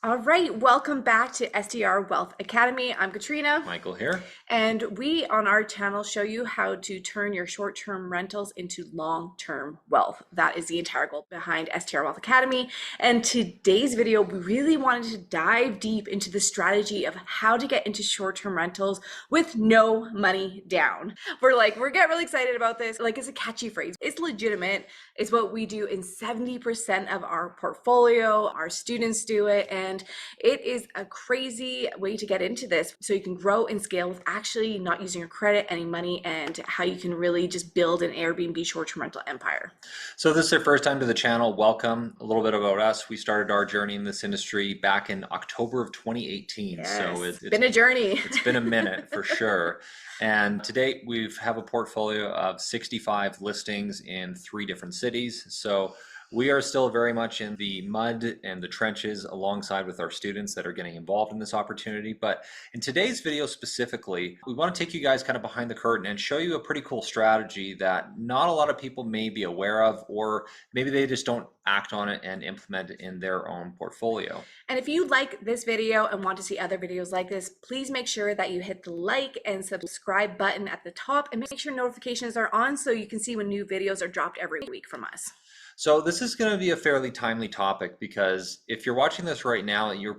All right, welcome back to STR Wealth Academy. I'm Katrina. Michael here. And we on our channel show you how to turn your short-term rentals into long-term wealth. That is the entire goal behind STR Wealth Academy. And today's video, we really wanted to dive deep into the strategy of how to get into short-term rentals with no money down. We're getting really excited about this. It's a catchy phrase. It's legitimate. It's what we do in 70% of our portfolio. Our students do it. And it is a crazy way to get into this so you can grow and scale with actually not using your credit, any money, and how you can really just build an Airbnb short-term rental empire. So if this is your first time to the channel, welcome. A little bit about us. We started our journey in this industry back in October of 2018. Yes, So it's been a journey. It's been a minute for sure. And to date, we have a portfolio of 65 listings in 3 different cities. So we are still very much in the mud and the trenches alongside with our students that are getting involved in this opportunity. But in today's video specifically, we want to take you guys kind of behind the curtain and show you a pretty cool strategy that not a lot of people may be aware of, or maybe they just don't act on it and implement it in their own portfolio. And if you like this video and want to see other videos like this, please make sure that you hit the like and subscribe button at the top and make sure notifications are on so you can see when new videos are dropped every week from us. So this is going to be a fairly timely topic because if you're watching this right now, you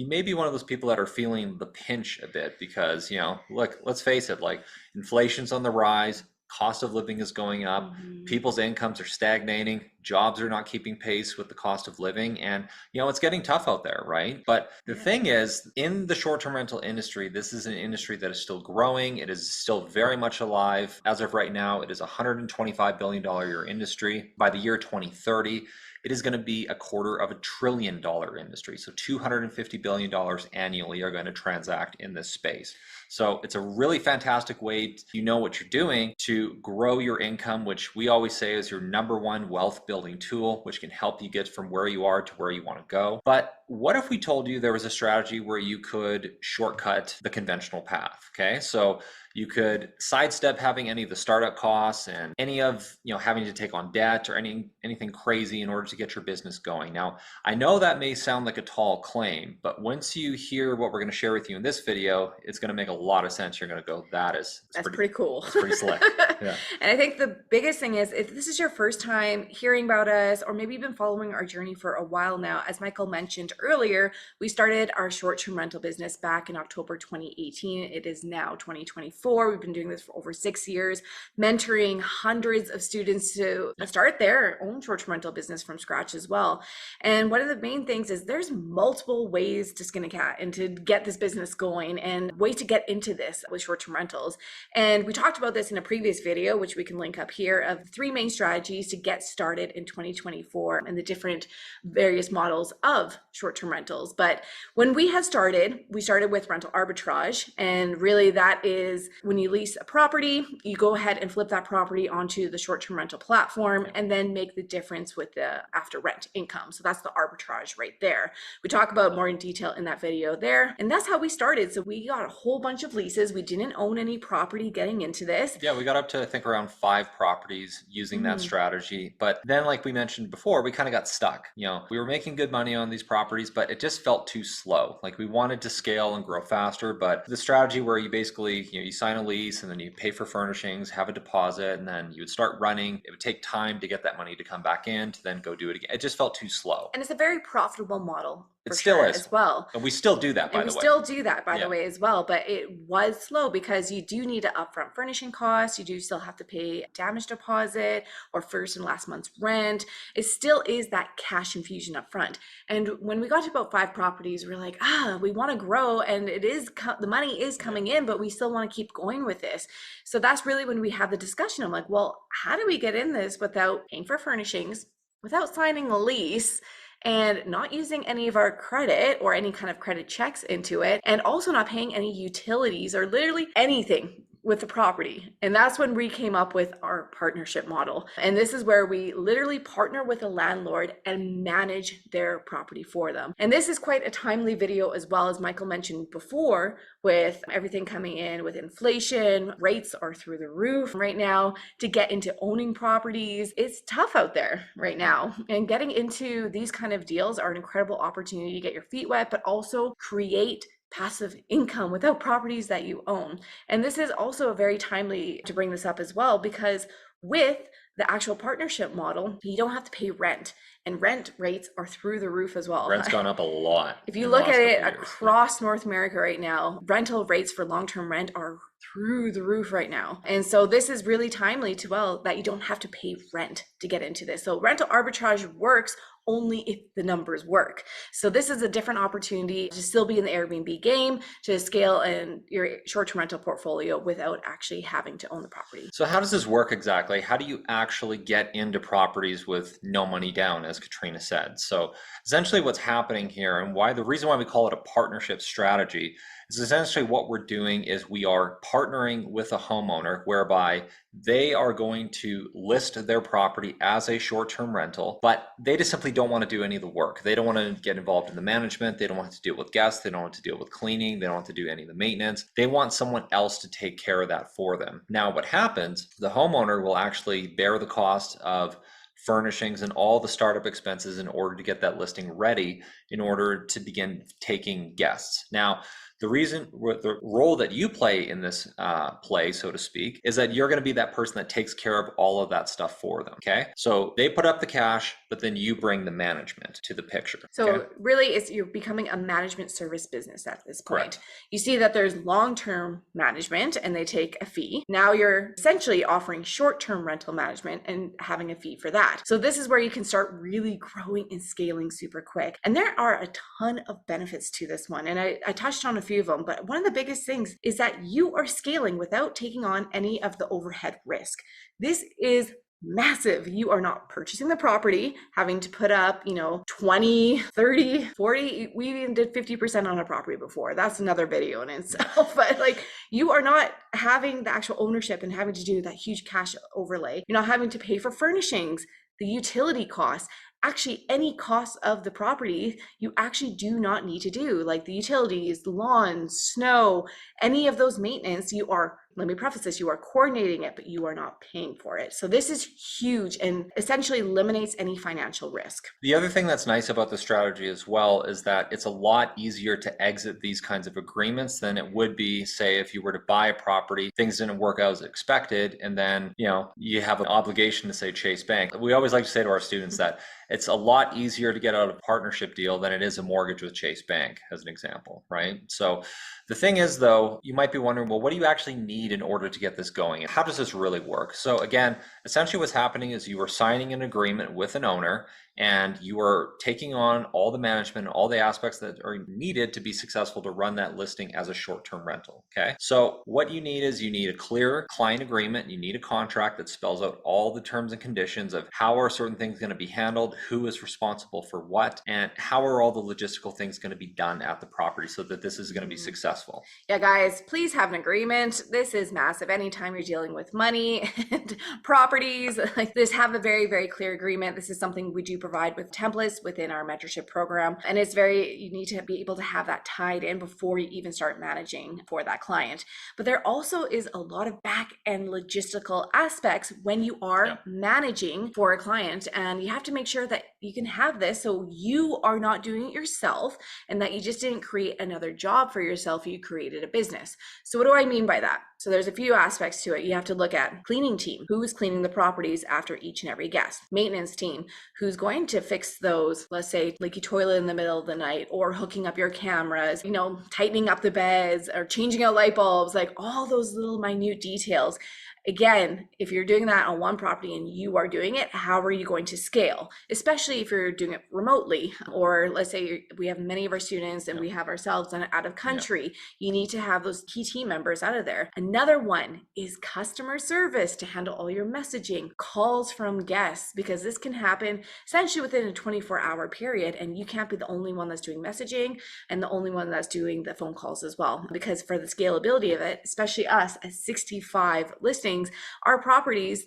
may be one of those people that are feeling the pinch a bit because, look, let's face it, like inflation's on the rise, cost of living is going up, people's incomes are stagnating, jobs are not keeping pace with the cost of living, and it's getting tough out there, right? But the thing is, in the short-term rental industry, this is an industry that is still growing. It is still very much alive. As of right now, it is a $125 billion a year industry. By the year 2030, it is going to be a $250 billion industry. So $250 billion annually are going to transact in this space. So it's a really fantastic way, what you're doing to grow your income, which we always say is your #1 wealth building tool, which can help you get from where you are to where you want to go. But what if we told you there was a strategy where you could shortcut the conventional path? Okay, so you could sidestep having any of the startup costs and any of having to take on debt or anything crazy in order to get your business going. Now, I know that may sound like a tall claim, but once you hear what we're going to share with you in this video, it's going to make a lot of sense. You're going to go, that's pretty cool. That's pretty slick. Yeah. And I think the biggest thing is, if this is your first time hearing about us, or maybe you've been following our journey for a while now, as Michael mentioned earlier, we started our short-term rental business back in October 2018. It is now 2024. We've been doing this for over 6 years, mentoring hundreds of students to start their own short-term rental business from scratch as well. And one of the main things is there's multiple ways to skin a cat and to get this business going and ways to get into this with short-term rentals. And we talked about this in a previous video, which we can link up here, of 3 main strategies to get started in 2024 and the different various models of short-term rentals. But when we started with rental arbitrage, and really that is when you lease a property, you go ahead and flip that property onto the short-term rental platform and then make the difference with the after rent income. So that's the arbitrage right there. We talk about more in detail in that video there. And that's how we started. So we got a whole bunch of leases. We didn't own any property getting into this. Yeah, we got up to, I think, around 5 properties using that strategy. But then, like we mentioned before, we kind of got stuck. We were making good money on these properties, but it just felt too slow. Like we wanted to scale and grow faster, but the strategy where you basically, you sign a lease and then you pay for furnishings, have a deposit, and then you would start running. It would take time to get that money to come back in to then go do it again. It just felt too slow. And it's a very profitable model. It still is as well. And we still do that, by the way. We still do that, by the way, as well. But it was slow because you do need an upfront furnishing cost. You do still have to pay damage deposit or first and last month's rent. It still is that cash infusion up front. And when we got to about 5 properties, we're like, we want to grow, and the money is coming in, but we still want to keep going with this. So that's really when we have the discussion. I'm like, well, how do we get in this without paying for furnishings, without signing a lease, and not using any of our credit or any kind of credit checks into it, and also not paying any utilities or literally anything with the property. And that's when we came up with our partnership model. And this is where we literally partner with a landlord and manage their property for them. And this is quite a timely video as well, as Michael mentioned before, with everything coming in with inflation. Rates are through the roof right now. To get into owning properties, it's tough out there right now. And getting into these kind of deals are an incredible opportunity to get your feet wet, but also create passive income without properties that you own. And this is also very timely to bring this up as well, because with the actual partnership model, you don't have to pay rent, and rent rates are through the roof as well. Rent's gone up a lot. If you look at it across North America right now, rental rates for long-term rent are through the roof right now. And so this is really timely to well that you don't have to pay rent to get into this. So rental arbitrage works only if the numbers work. So this is a different opportunity to still be in the Airbnb game, to scale in your short-term rental portfolio without actually having to own the property. So how does this work exactly? How do you actually get into properties with no money down, as Katrina said? So essentially what's happening here, and the reason why we call it a partnership strategy, is essentially what we're doing is we are partnering with a homeowner whereby they are going to list their property as a short-term rental, but they just simply don't want to do any of the work. They don't want to get involved in the management. They don't want to deal with guests. They don't want to deal with cleaning. They don't want to do any of the maintenance. They want someone else to take care of that for them. Now, what happens, the homeowner will actually bear the cost of furnishings and all the startup expenses in order to get that listing ready in order to begin taking guests. Now, the role that you play in this play, so to speak, is that you're going to be that person that takes care of all of that stuff for them. Okay. So they put up the cash, but then you bring the management to the picture. So really you're becoming a management service business at this point. Correct. You see that there's long-term management and they take a fee. Now you're essentially offering short-term rental management and having a fee for that. So this is where you can start really growing and scaling super quick. And there are a ton of benefits to this one. And I touched on a few of them, but one of the biggest things is that you are scaling without taking on any of the overhead risk. This is massive. You are not purchasing the property, having to put up, 20, 30, 40. We even did 50% on a property before. That's another video in itself. But you are not having the actual ownership and having to do that huge cash overlay. You're not having to pay for furnishings, the utility costs. Actually, any costs of the property, you actually do not need to do, like the utilities, the lawn, snow, any of those maintenance. Let me preface this, you are coordinating it, but you are not paying for it. So this is huge and essentially eliminates any financial risk. The other thing that's nice about the strategy as well is that it's a lot easier to exit these kinds of agreements than it would be, say, if you were to buy a property, things didn't work out as expected, and then, you have an obligation to, say, Chase Bank. We always like to say to our students that it's a lot easier to get out of a partnership deal than it is a mortgage with Chase Bank, as an example, right? So the thing is, though, you might be wondering, well, what do you actually need in order to get this going? And how does this really work? So again, essentially what's happening is you are signing an agreement with an owner and you are taking on all the management, all the aspects that are needed to be successful to run that listing as a short-term rental, okay? So what you need is you need a clear client agreement. You need a contract that spells out all the terms and conditions of how are certain things going to be handled, who is responsible for what, and how are all the logistical things going to be done at the property so that this is going to be successful. Yeah, guys, please have an agreement. This is massive. Anytime you're dealing with money and properties like this, have a very, very clear agreement. This is something we do provide with templates within our mentorship program. And you need to be able to have that tied in before you even start managing for that client. But there also is a lot of back end logistical aspects when you are managing for a client. And you have to make sure that you can have this so you are not doing it yourself and that you just didn't create another job for yourself. You created a business. So what do I mean by that? So there's a few aspects to it. You have to look at cleaning team, who's cleaning the properties after each and every guest. Maintenance team, who's going to fix those, let's say leaky toilet in the middle of the night, or hooking up your cameras, tightening up the beds or changing out light bulbs, like all those little minute details. Again, if you're doing that on one property and you are doing it, how are you going to scale? Especially if you're doing it remotely, or let's say we have many of our students and we have ourselves out of country. You need to have those key team members out of there. Another one is customer service to handle all your messaging, calls from guests, because this can happen essentially within a 24-hour period, and you can't be the only one that's doing messaging and the only one that's doing the phone calls as well. Because for the scalability of it, especially us at 65 listings, our properties,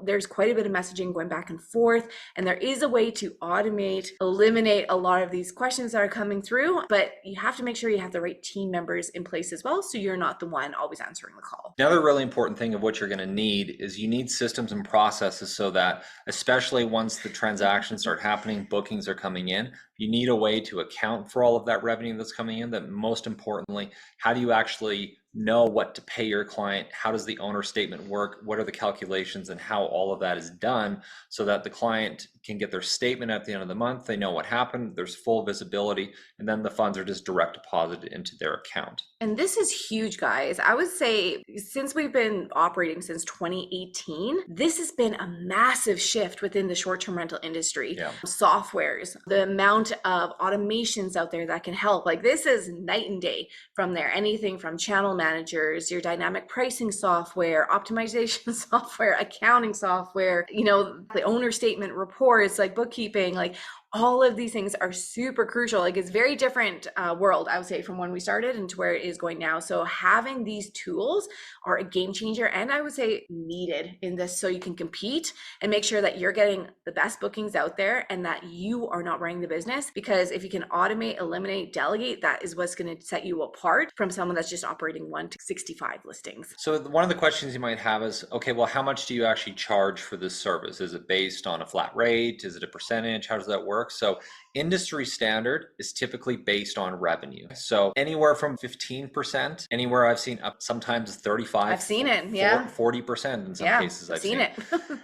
there's quite a bit of messaging going back and forth, and there is a way to automate, eliminate a lot of these questions that are coming through, but you have to make sure you have the right team members in place as well, so you're not the one always answering the call. Another really important thing of what you're going to need is you need systems and processes so that, especially once the transactions start happening, bookings are coming in, you need a way to account for all of that revenue that's coming in. That most importantly, how do you actually know what to pay your client? How does the owner statement work? What are the calculations and how all of that is done so that the client can get their statement at the end of the month? They know what happened, there's full visibility, and then the funds are just direct deposited into their account. And this is huge, guys. I would say since we've been operating since 2018, this has been a massive shift within the short-term rental industry. Softwares, the amount of automations out there that can help, like this is night and day from there. Anything from channel managers, your dynamic pricing software, optimization software, accounting software, the owner statement reports, like bookkeeping, like all of these things are super crucial. Like it's very different world, I would say, from when we started and to where it is going now. So having these tools are a game changer, and I would say needed in this, so you can compete and make sure that you're getting the best bookings out there and that you are not running the business. Because if you can automate, eliminate, delegate, that is what's going to set you apart from someone that's just operating 1 to 65 listings. So one of the questions you might have is, okay, well, how much do you actually charge for this service? Is it based on a flat rate? Is it a percentage? How does that work? So industry standard is typically based on revenue. So anywhere from 15%, anywhere I've seen up sometimes 35. I've seen it, yeah. 40% in some cases I've seen it.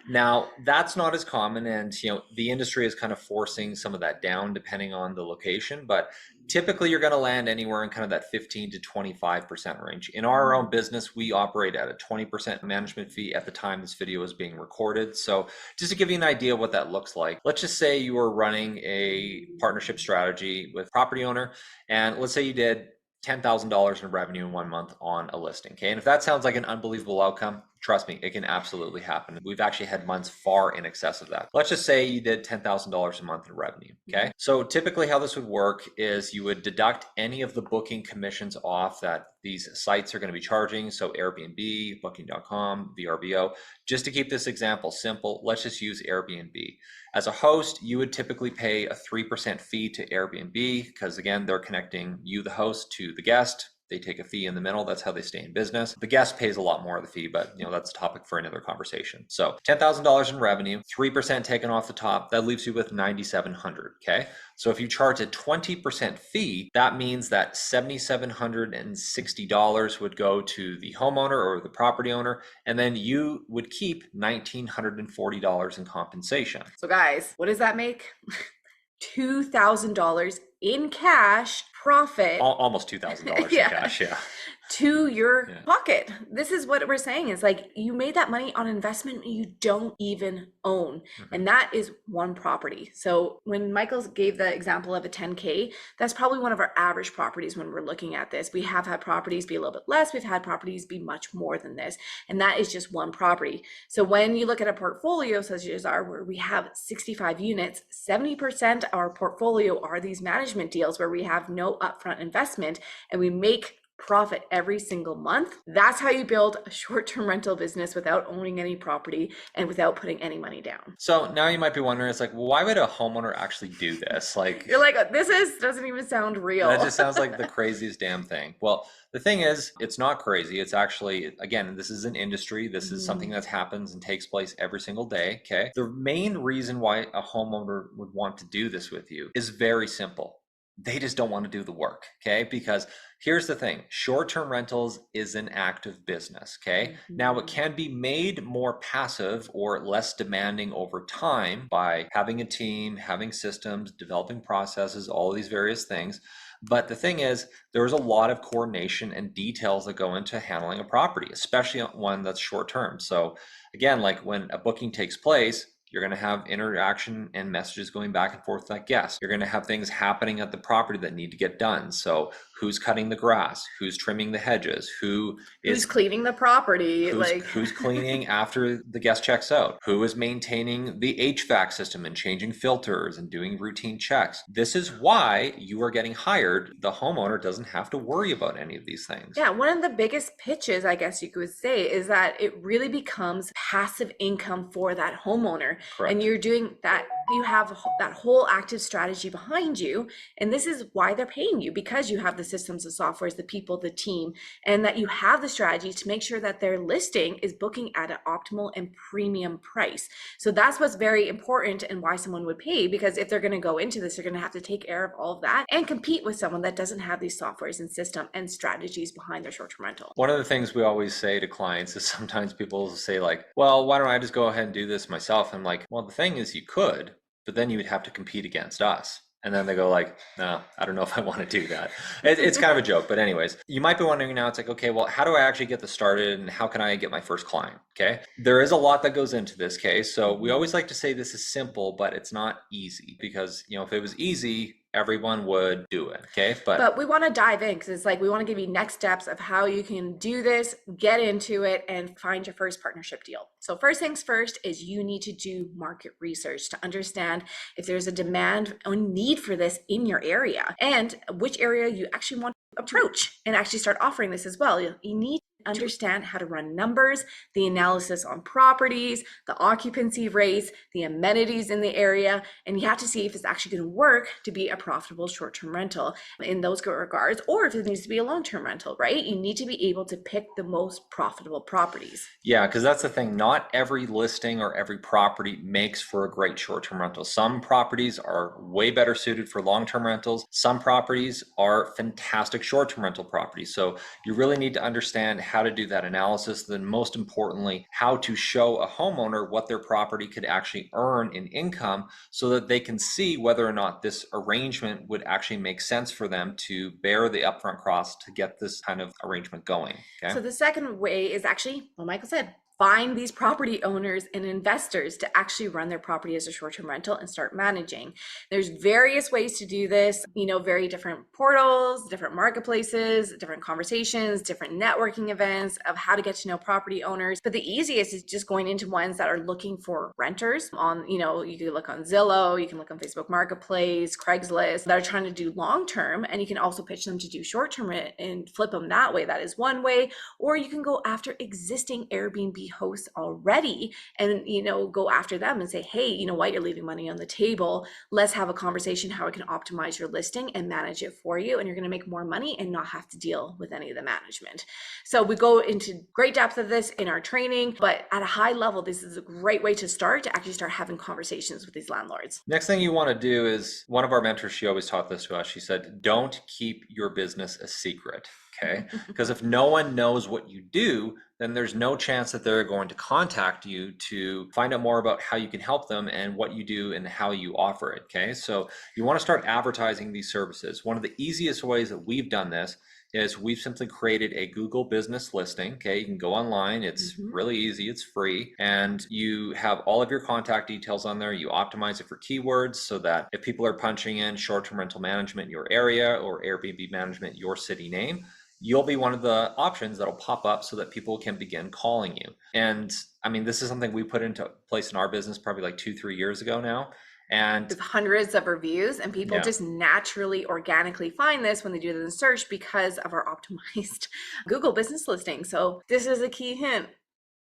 Now, that's not as common, and the industry is kind of forcing some of that down depending on the location, but typically you're going to land anywhere in kind of that 15 to 25% range. In our own business, we operate at a 20% management fee at the time this video is being recorded. So just to give you an idea of what that looks like, let's just say you were running a partnership strategy with a property owner, and let's say you did $10,000 in revenue in 1 month on a listing. Okay. And if that sounds like an unbelievable outcome, trust me, it can absolutely happen. We've actually had months far in excess of that. Let's just say you did $10,000 a month in revenue. Okay. So typically how this would work is you would deduct any of the booking commissions off that these sites are going to be charging. So Airbnb, booking.com, VRBO. Just to keep this example simple, let's just use Airbnb. As a host, you would typically pay a 3% fee to Airbnb because, again, they're connecting you, the host, to the guest. They take a fee in the middle. That's how they stay in business. The guest pays a lot more of the fee, but that's a topic for another conversation. So $10,000 in revenue, 3% taken off the top, that leaves you with $9,700. Okay. So if you charge a 20% fee, that means that $7,760 would go to the homeowner or the property owner, and then you would keep $1,940 in compensation. So guys, what does that make? $2,000 in cash profit. Almost $2,000 in cash, yeah. To your pocket. This is what we're saying is like you made that money on investment you don't even own. And that is one property. So when Michael gave the example of a 10K, that's probably one of our average properties when we're looking at this. We have had properties be a little bit less. We've had properties be much more than this. And that is just one property. So when you look at a portfolio such as ours, where we have 65 units, 70% of our portfolio are these management deals where we have no upfront investment and we make profit every single month. That's how you build a short-term rental business without owning any property and without putting any money down. So now you might be wondering, it's like, well, why would a homeowner actually do this? Like, you're like, doesn't even sound real. That just sounds like the craziest damn thing. Well, the thing is, it's not crazy. It's actually, again, this is an industry. This is something that happens and takes place every single day. Okay. The main reason why a homeowner would want to do this with you is very simple. They just don't want to do the work, okay? Because here's the thing, short-term rentals is an active business, okay? Now it can be made more passive or less demanding over time by having a team, having systems, developing processes, all these various things. But the thing is, there's a lot of coordination and details that go into handling a property, especially one that's short-term. So again, like when a booking takes place, you're going to have interaction and messages going back and forth with that guest. You're going to have things happening at the property that need to get done. So who's cutting the grass? Who's trimming the hedges? Who's cleaning the property? Who's cleaning after the guest checks out? Who is maintaining the HVAC system and changing filters and doing routine checks? This is why you are getting hired. The homeowner doesn't have to worry about any of these things. Yeah, one of the biggest pitches, I guess you could say, is that it really becomes passive income for that homeowner. Correct. And you're doing that, you have that whole active strategy behind you. And this is why they're paying you, because you have the systems, the softwares, the people, the team, and that you have the strategy to make sure that their listing is booking at an optimal and premium price. So that's what's very important and why someone would pay, because if they're going to go into this, they're going to have to take care of all of that and compete with someone that doesn't have these softwares and system and strategies behind their short-term rental. One of the things we always say to clients is sometimes people will say like, well, why don't I just go ahead and do this myself? I'm like, well, the thing is you could, but then you would have to compete against us. And then they go like, no, I don't know if I want to do that. It's kind of a joke, but anyways, you might be wondering now, it's like, okay, well, how do I actually get this started and how can I get my first client? Okay. There is a lot that goes into this case. So we always like to say this is simple, but it's not easy because, if it was easy, everyone would do it. Okay. But we want to dive in because it's like we want to give you next steps of how you can do this, get into it, and find your first partnership deal. So first things first is you need to do market research to understand if there's a demand or need for this in your area and which area you actually want to approach and actually start offering this as well. You need understand how to run numbers, the analysis on properties, the occupancy rates, the amenities in the area, and you have to see if it's actually going to work to be a profitable short-term rental in those regards, or if it needs to be a long-term rental, right? You need to be able to pick the most profitable properties. Yeah, because that's the thing. Not every listing or every property makes for a great short-term rental. Some properties are way better suited for long-term rentals. Some properties are fantastic short-term rental properties. So you really need to understand how to do that analysis, then most importantly, how to show a homeowner what their property could actually earn in income so that they can see whether or not this arrangement would actually make sense for them to bear the upfront cost to get this kind of arrangement going. Okay? So the second way is actually, well, Michael said, find these property owners and investors to actually run their property as a short-term rental and start managing. There's various ways to do this, very different portals, different marketplaces, different conversations, different networking events of how to get to know property owners. But the easiest is just going into ones that are looking for renters on, you can look on Zillow, you can look on Facebook Marketplace, Craigslist, that are trying to do long-term, and you can also pitch them to do short-term and flip them that way. That is one way. Or you can go after existing Airbnb hosts already and go after them and say, hey, you know what, you're leaving money on the table, let's have a conversation how I can optimize your listing and manage it for you, and you're going to make more money and not have to deal with any of the management. So we go into great depth of this in our training, but at a high level, this is a great way to start to actually start having conversations with these landlords. Next thing you want to do is, one of our mentors, she always taught this to us. She said, don't keep your business a secret. Okay. Because if no one knows what you do, then there's no chance that they're going to contact you to find out more about how you can help them and what you do and how you offer it. Okay. So you want to start advertising these services. One of the easiest ways that we've done this is we've simply created a Google business listing. Okay. You can go online. It's really easy. It's free. And you have all of your contact details on there. You optimize it for keywords so that if people are punching in short-term rental management in your area or Airbnb management, your city name, you'll be one of the options that'll pop up so that people can begin calling you. And I mean, this is something we put into place in our business probably like 2-3 years ago now. And with hundreds of reviews, and people just naturally, organically find this when they do the search because of our optimized Google business listing. So this is a key hint.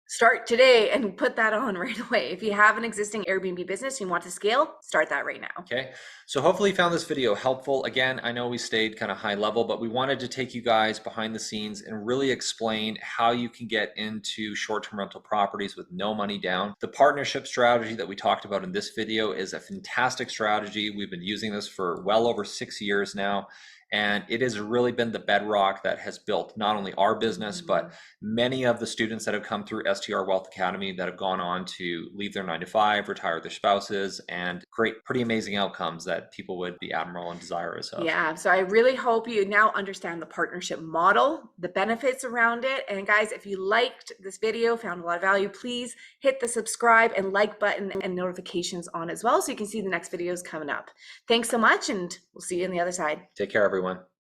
Start today and put that on right away. If you have an existing Airbnb business and you want to scale, start that right now. Okay, so hopefully you found this video helpful. Again, I know we stayed kind of high level, but we wanted to take you guys behind the scenes and really explain how you can get into short-term rental properties with no money down. The partnership strategy that we talked about in this video is a fantastic strategy. We've been using this for well over 6 years now, and it has really been the bedrock that has built not only our business, but many of the students that have come through STR Wealth Academy that have gone on to leave their 9 to 5, retire their spouses, and create pretty amazing outcomes that people would be admirable and desirous of. Yeah, so I really hope you now understand the partnership model, the benefits around it. And guys, if you liked this video, found a lot of value, please hit the subscribe and like button and notifications on as well so you can see the next videos coming up. Thanks so much, and we'll see you on the other side. Take care, everyone.